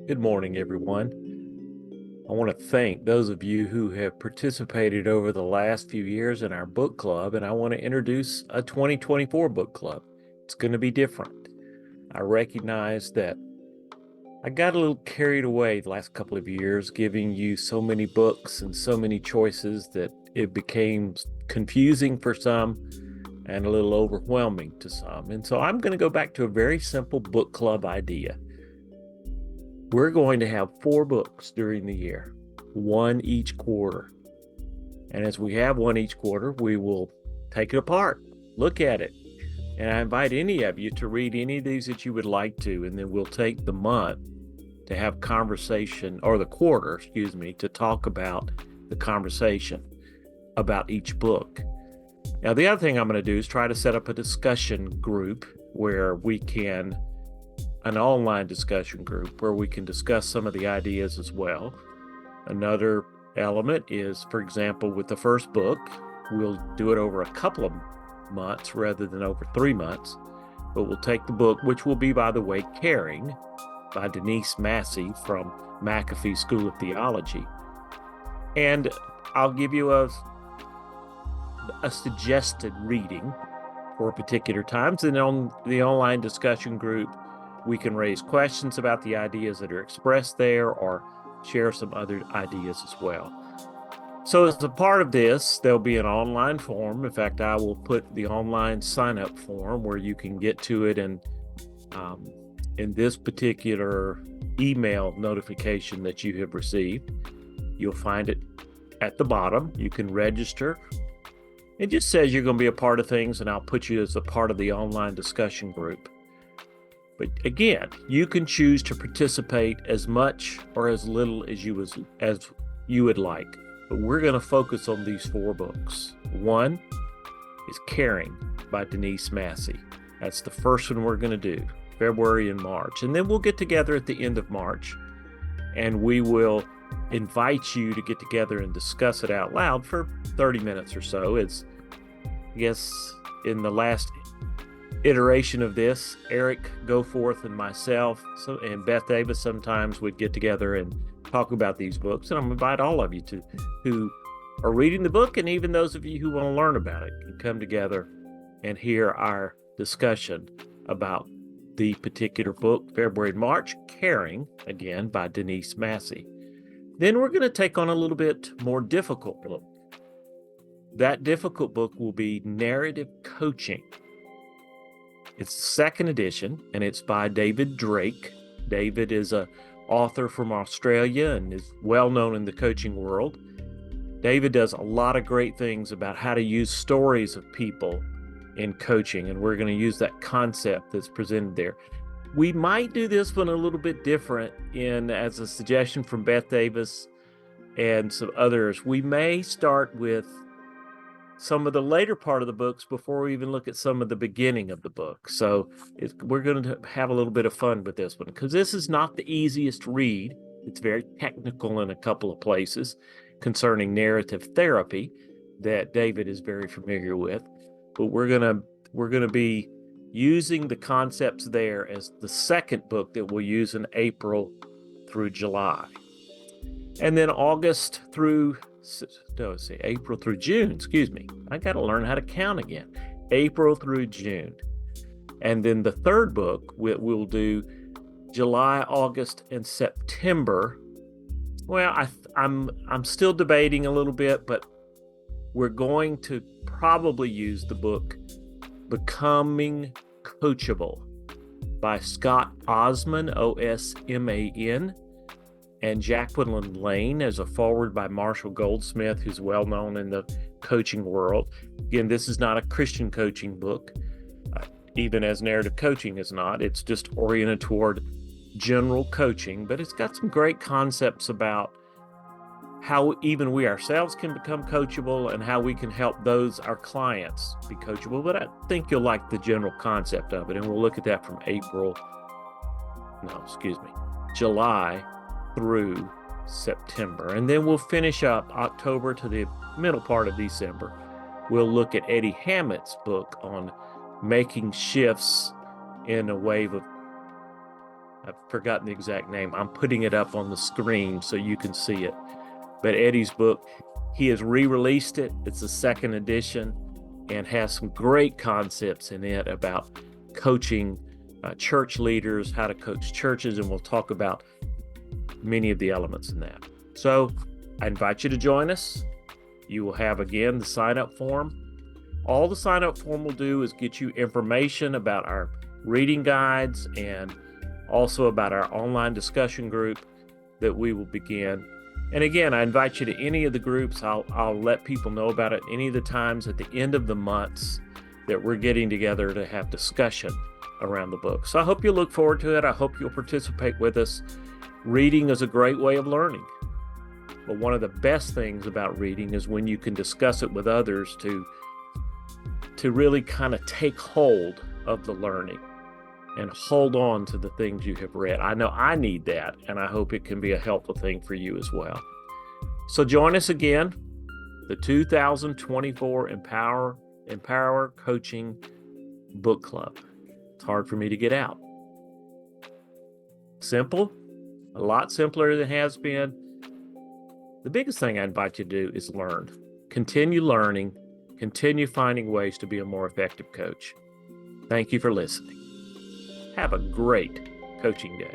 Good morning, everyone. I want to thank those of you who have participated over the last few years in our book club, and I want to introduce a 2024 book club. It's going to be different. I recognize that I got a little carried away the last couple of years, giving you so many books and so many choices that it became confusing for some and a little overwhelming to some. And so I'm going to go back to a very simple book club idea. We're going to have 4 books during the year, one each quarter. And as we have one each quarter, we will take it apart, look at it. And I invite any of you to read any of these that you would like to, and then we'll take the month to have conversation, or the quarter, to talk about the conversation about each book. Now, the other thing I'm going to do is try to set up a discussion group where we can an online discussion group where we can discuss some of the ideas as well. Another element is, for example, with the first book, we'll do it over a couple of months rather than over 3 months, but we'll take the book, which will be, by the way, Caring by Denise Massey from McAfee School of Theology. And I'll give you a suggested reading for particular times. And on the online discussion group, we can raise questions about the ideas that are expressed there or share some other ideas as well. So as a part of this, there'll be an online form. In fact, I will put the online sign-up form where you can get to it, and in this particular email notification that you have received, you'll find it at the bottom. You can register. It just says you're going to be a part of things, and I'll put you as a part of the online discussion group. But again, you can choose to participate as much or as little as you would like. But we're going to focus on these 4 books. One is Caring by Denise Massey. That's the first one we're going to do, February and March. And then we'll get together at the end of March, and we will invite you to get together and discuss it out loud for 30 minutes or so. It's, I guess, in the last iteration of this, Eric Goforth and myself and Beth Davis sometimes would get together and talk about these books. And I'm going to invite all of you who are reading the book, and even those of you who want to learn about it, can come together and hear our discussion about the particular book, February and March, Caring, again, by Denise Massey. Then we're going to take on a little bit more difficult book. That difficult book will be Narrative Coaching. It's the 2nd edition, and it's by David Drake. David is an author from Australia and is well known in the coaching world. David does a lot of great things about how to use stories of people in coaching, and we're going to use that concept that's presented there. We might do this one a little bit different as a suggestion from Beth Davis and some others. We may start with some of the later part of the books before we even look at some of the beginning of the book. So we're going to have a little bit of fun with this one, because this is not the easiest read. It's very technical in a couple of places concerning narrative therapy that David is very familiar with. But we're going to be using the concepts there as the 2nd book that we'll use in April through July. And then April through June, I got to learn how to count again. April through June. And then the 3rd book, we'll do July, August, and September. Well, I'm still debating a little bit, but we're going to probably use the book Becoming Coachable by Scott Osman, Osman, and Jacqueline Lane, as a foreword by Marshall Goldsmith, who's well known in the coaching world. Again, this is not a Christian coaching book, even as narrative coaching is not. It's just oriented toward general coaching, but it's got some great concepts about how even we ourselves can become coachable and how we can help our clients be coachable. But I think you'll like the general concept of it, and we'll look at that from July through September. And then we'll finish up October to the middle part of December. We'll look at Eddie Hammett's book on making shifts in a wave of I've forgotten the exact name. I'm putting it up on the screen so you can see it. But Eddie's book, he has re-released it. It's the second edition and has some great concepts in it about coaching church leaders, how to coach churches, and we'll talk about many of the elements in that. So I invite you to join us. You will have, again, the sign-up form. All the sign-up form will do is get you information about our reading guides and also about our online discussion group that we will begin. And again, I invite you to any of the groups. I'll let people know about it any of the times at the end of the months that we're getting together to have discussion around the book. So I hope you'll look forward to it. I hope you'll participate with us. Reading is a great way of learning. But one of the best things about reading is when you can discuss it with others to really kind of take hold of the learning and hold on to the things you have read. I know I need that, and I hope it can be a helpful thing for you as well. So join us again, the 2024 Empower Coaching Book Club. It's hard for me to get out. Simple, a lot simpler than it has been. The biggest thing I invite you to do is learn. Continue learning. Continue finding ways to be a more effective coach. Thank you for listening. Have a great coaching day.